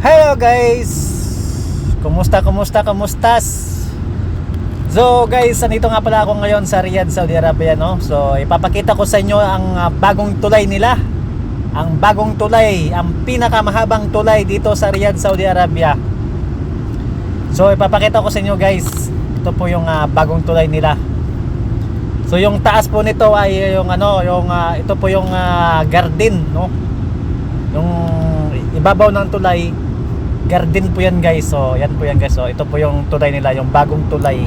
Hello guys! Kumusta? So guys, nandito nga pala ako ngayon sa Riyadh, Saudi Arabia, no? So ipapakita ko sa inyo ang bagong tulay nila. Ang bagong tulay, ang pinakamahabang tulay dito sa Riyadh, Saudi Arabia. So ipapakita ko sa inyo guys. Ito po yung bagong tulay nila. So yung taas po nito ay yung ito po yung garden, no? Yung ibabaw ng tulay, garden po yan guys. So yan po yan guys. So ito po yung tulay nila, yung bagong tulay.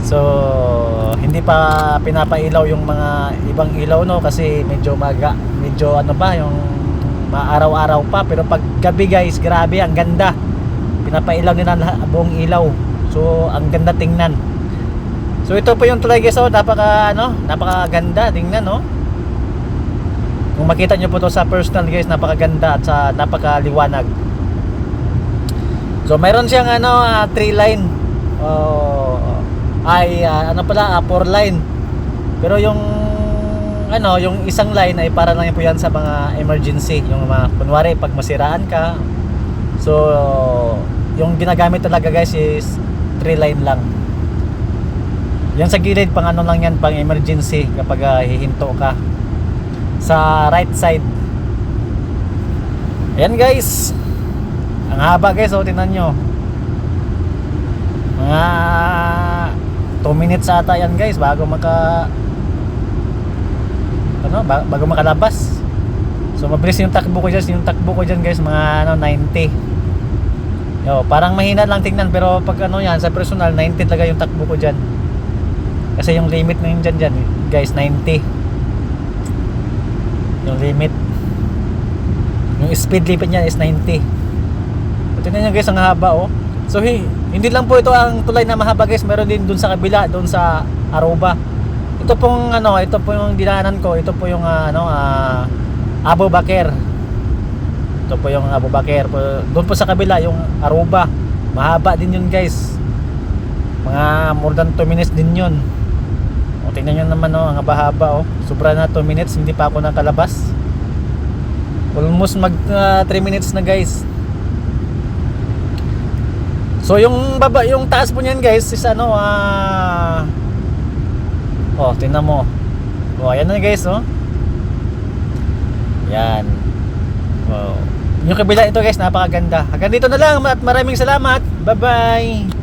So hindi pa pinapailaw yung mga ibang ilaw, no, kasi medyo yung maaraw-araw pa. Pero pag gabi guys, grabe, ang ganda. Pinapailaw nila buong ilaw. So ang ganda tingnan. So ito po yung tulay guys. So napakaganda tingnan, no. Kung makita nyo po to sa personal guys, napakaganda at sa napakaliwanag. So mayroon siyang 3 line. 4 line. Pero yung isang line ay para lang po yan sa mga emergency, yung mga kunwari pag masiraan ka. So yung ginagamit talaga guys is 3 line lang. Yan sa gilid pang lang yan, pang emergency kapag hihinto ka sa right side. Ayan guys, ang haba guys. O tingnan nyo, mga 2 minutes ata yan guys bago bago makalabas. So mabilis yung takbo ko dyan guys, mga 90. Parang mahina lang tingnan, pero pag yan sa personal, 90 talaga yung takbo ko dyan. Kasi yung limit na yun dyan guys, 90 yung limit. Yung speed limit niya is 90. Tingnan nyo guys, ang haba, oh. So hindi lang po ito ang tulay na mahaba guys, meron din dun sa kabila, dun sa Aruba. Ito po yung dinaanan ko. Ito po yung Abu Bakr. Ito po yung Abu Bakr. Doon po sa kabila yung Aruba. Mahaba din yun guys. Mga more than 2 minutes din yun. O tingnan nyo naman, ang haba-haba, oh. Sobra na 2 minutes, hindi pa ako nakalabas. Almost 3 minutes na guys. So yung taas po niyan guys is tingnan mo. Ayan na guys, oh. Yan. Wow. Yung kabila ito guys, napakaganda. Hanggang dito na lang at maraming salamat. Bye bye.